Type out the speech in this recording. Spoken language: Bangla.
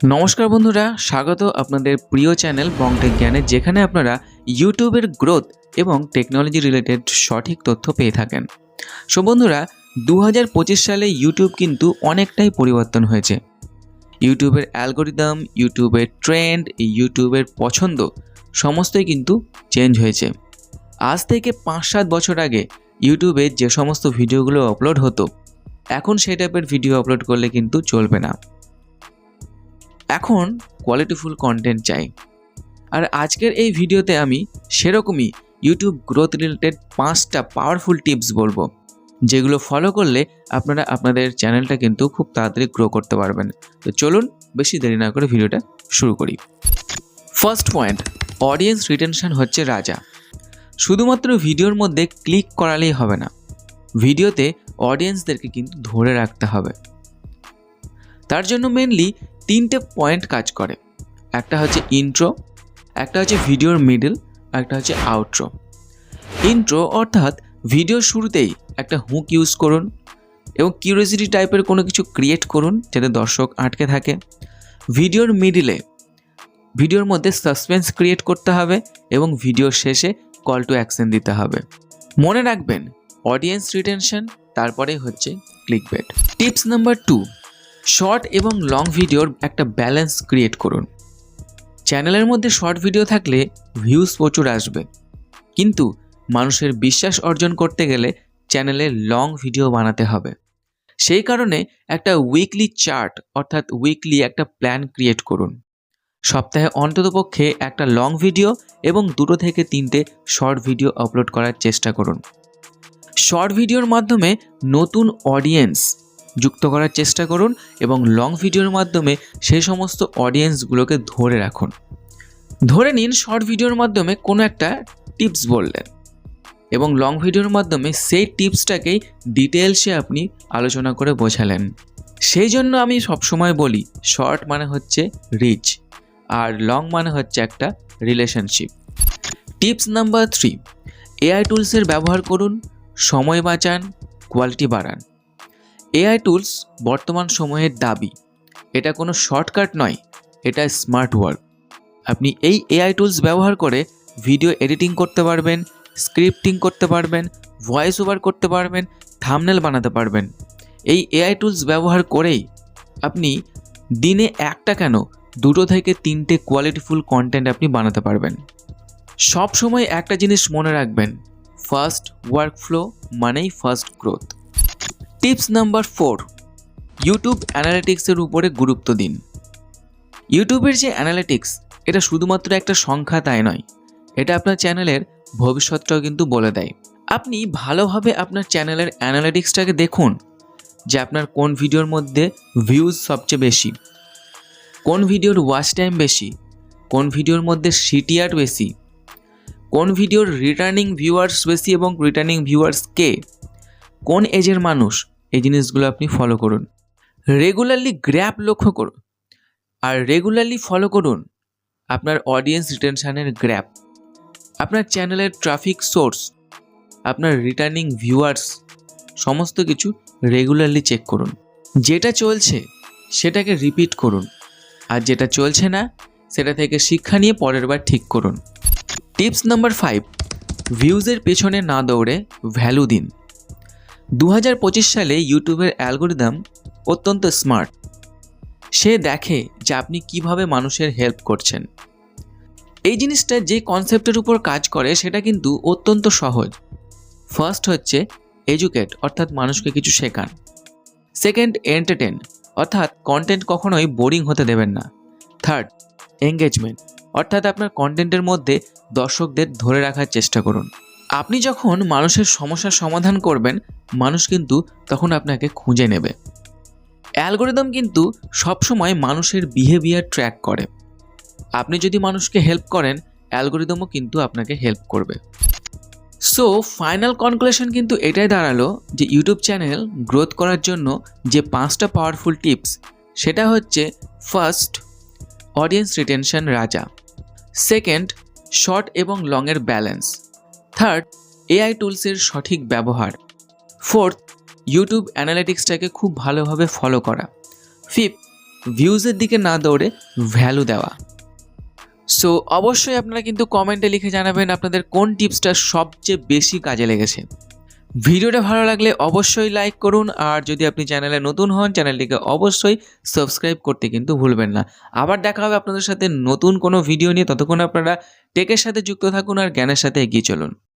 নমস্কার বন্ধুরা, স্বাগত আপনাদের প্রিয় চ্যানেল বংটেক জ্ঞানে, যেখানে আপনারা ইউটিউবের গ্রোথ এবং টেকনোলজি রিলেটেড সঠিক তথ্য পেয়ে থাকেন। সো বন্ধুরা, 2025 সালে ইউটিউব কিন্তু অনেকটাই পরিবর্তন হয়েছে। ইউটিউবের অ্যালগোরিদম, ইউটিউবের ট্রেন্ড, ইউটিউবের পছন্দ সমস্তই কিন্তু চেঞ্জ হয়েছে। আজ থেকে 5-7 বছর আগে ইউটিউবে যে সমস্ত ভিডিওগুলো আপলোড হতো, এখন সেই টাইপের ভিডিও আপলোড করলে কিন্তু চলবে না। এখন কোয়ালিটিফুল কন্টেন্ট চাই। আর আজকের এই ভিডিওতে আমি সেরকমই ইউটিউব গ্রোথ রিলেটেড 5টা পাওয়ারফুল টিপস বলবো, যেগুলো ফলো করলে আপনারা আপনাদের চ্যানেলটা কিন্তু খুব তাড়াতাড়ি গ্রো করতে পারবেন। তো চলুন বেশি দেরি না করে ভিডিওটা শুরু করি। ফার্স্ট পয়েন্ট, অডিয়েন্স রিটেনশন হচ্ছে রাজা। শুধুমাত্র ভিডিওর মধ্যে ক্লিক করালেই হবে না, ভিডিওতে অডিয়েন্সদেরকে কিন্তু ধরে রাখতে হবে। তার জন্য মেনলি 3টে পয়েন্ট কাজ করে। একটা হচ্ছে ইন্ট্রো, একটা হচ্ছে ভিডিওর মিডল, একটা হচ্ছে আউট্রো। ইন্ট্রো অর্থাৎ ভিডিওর শুরুতেই একটা হুক ইউজ করুন এবং কিউরিওসিটি টাইপের কোনো কিছু ক্রিয়েট করুন যাতে দর্শক আটকে থাকে। ভিডিওর মিডিলে ভিডিওর মধ্যে সাসপেন্স ক্রিয়েট করতে হবে এবং ভিডিওর শেষে কল টু অ্যাকশন দিতে হবে। মনে রাখবেন, অডিয়েন্স রিটেনশন, তারপরে হচ্ছে ক্লিকবেট। টিপস নাম্বার 2, শর্ট এবং লং ভিডিওর একটা ব্যালেন্স ক্রিয়েট করুন। চ্যানেলের মধ্যে শর্ট ভিডিও থাকলে ভিউজ প্রচুর আসবে, কিন্তু মানুষের বিশ্বাস অর্জন করতে গেলে চ্যানেলে লং ভিডিও বানাতে হবে। সেই কারণে একটা উইকলি চার্ট অর্থাৎ উইকলি একটা প্ল্যান ক্রিয়েট করুন। সপ্তাহে অন্ততপক্ষে একটা লং ভিডিও এবং 2 থেকে 3টে শর্ট ভিডিও আপলোড করার চেষ্টা করুন। শর্ট ভিডিওর মাধ্যমে নতুন অডিয়েন্স যুক্ত করার চেষ্টা করুন এবং লং ভিডিওর মাধ্যমে সেই সমস্ত অডিয়েন্সগুলোকে ধরে রাখুন। ধরে নিন শর্ট ভিডিওর মাধ্যমে কোনো একটা টিপস বললেন এবং লং ভিডিওর মাধ্যমে সেই টিপসটাকেই ডিটেলসে আপনি আলোচনা করে বোঝালেন। সেই জন্য আমি সবসময় বলি, শর্ট মানে হচ্ছে রিচ আর লং মানে হচ্ছে একটা রিলেশনশিপ। টিপস নাম্বার 3, এআই টুলসের ব্যবহার করুন, সময় বাঁচান, কোয়ালিটি বাড়ান। এআই টুলস বর্তমান সময়ের দাবি। এটা কোনো শর্টকাট নয়, এটা স্মার্ট ওয়ার্ক। আপনি এই এআই টুলস ব্যবহার করে ভিডিও এডিটিং করতে পারবেন, স্ক্রিপ্টিং করতে পারবেন, ভয়েস ওভার করতে পারবেন, থাম্বনেল বানাতে পারবেন। এই এআই টুলস ব্যবহার করেই আপনি দিনে একটা কেন 2 থেকে 3টে কোয়ালিটিফুল কন্টেন্ট আপনি বানাতে পারবেন। সব সময় একটা জিনিস মনে রাখবেন, ফার্স্ট ওয়ার্কফ্লো মানেই fast growth. Tips number 4, YouTube অ্যানালিটিক্সের উপরে গুরুত্ব দিন। ইউটিউবের যে অ্যানালিটিক্স, এটা শুধুমাত্র একটা সংখ্যা তাই নয়, এটা আপনার চ্যানেলের ভবিষ্যৎটাও কিন্তু বলে দেয়। আপনি ভালোভাবে আপনার চ্যানেলের অ্যানালিটিক্সটাকে দেখুন যে আপনার কোন ভিডিওর মধ্যে ভিউজ সবচেয়ে বেশি, কোন ভিডিওর ওয়াচ টাইম বেশি, কোন ভিডিওর মধ্যে সিটিআর বেশি, কোন ভিডিওর রিটার্নিং ভিউয়ার্স বেশি এবং রিটার্নিং ভিউয়ার্স কে, কোন এজের মানুষ। এই জিনিসগুলো আপনি ফলো করুন। রেগুলারলি গ্র্যাপ লক্ষ্য করুন আর রেগুলারলি ফলো করুন আপনার অডিয়েন্স রিটেনশনের গ্র্যাপ, আপনার চ্যানেলের ট্রাফিক সোর্স, আপনার রিটার্নিং ভিউয়ার্স, সমস্ত কিছু রেগুলারলি চেক করুন। যেটা চলছে সেটাকে রিপিট করুন আর যেটা চলছে না সেটা থেকে শিক্ষা নিয়ে পরের বার ঠিক করুন। টিপস নাম্বার 5, ভিউজের পেছনে না দৌড়ে ভ্যালু দিন। 2025 সালে ইউটিউবের অ্যালগোরিদম অত্যন্ত স্মার্ট। সে দেখে যে আপনি কিভাবে মানুষের হেল্প করছেন। এই জিনিসটা যে কনসেপ্টের উপর কাজ করে সেটা কিন্তু অত্যন্ত সহজ। ফার্স্ট হচ্ছে এডুকেট, অর্থাৎ মানুষকে কিছু শেখান। সেকেন্ড, এন্টারটেন, অর্থাৎ কন্টেন্ট কখনোই বোরিং হতে দেবেন না। থার্ড, এঙ্গেজমেন্ট, অর্থাৎ আপনার কন্টেন্টের মধ্যে দর্শকদের ধরে রাখার চেষ্টা করুন। আপনি যখন মানুষের সমস্যার সমাধান করবেন, মানুষ কিন্তু তখন আপনাকে খুঁজে নেবে। অ্যালগোরিদম কিন্তু সবসময় মানুষের বিহেভিয়ার ট্র্যাক করে। আপনি যদি মানুষকে হেল্প করেন, অ্যালগোরিদমও কিন্তু আপনাকে হেল্প করবে। সো ফাইনাল কনক্লুশন কিন্তু এটাই দাঁড়ালো যে ইউটিউব চ্যানেল গ্রোথ করার জন্য যে 5টা পাওয়ারফুল টিপস, সেটা হচ্ছে ফার্স্ট, অডিয়েন্স রিটেনশন রাজা। সেকেন্ড, শর্ট এবং লংয়ের ব্যালেন্স। থার্ড, এআই টুলসের সঠিক ব্যবহার। ফোর্থ, ইউটিউব অ্যানালিটিক্সটাকে খুব ভালোভাবে ফলো করা। ফিফথ, ভিউজের দিকে না দৌড়ে ভ্যালু দেওয়া। সো অবশ্যই আপনারা কিন্তু কমেন্টে লিখে জানাবেন আপনাদের কোন টিপসটা সবচেয়ে বেশি কাজে লেগেছে। ভিডিওটা ভালো লাগলে অবশ্যই লাইক করুন, আর যদি আপনি চ্যানেলে নতুন হন চ্যানেলটিকে অবশ্যই সাবস্ক্রাইব করতে কিন্তু ভুলবেন না। আবার দেখা হবে আপনাদের সাথে নতুন কোনো ভিডিও নিয়ে। ততক্ষণ আপনারা টেকের সাথে যুক্ত থাকুন আর জ্ঞানের সাথে এগিয়ে চলুন।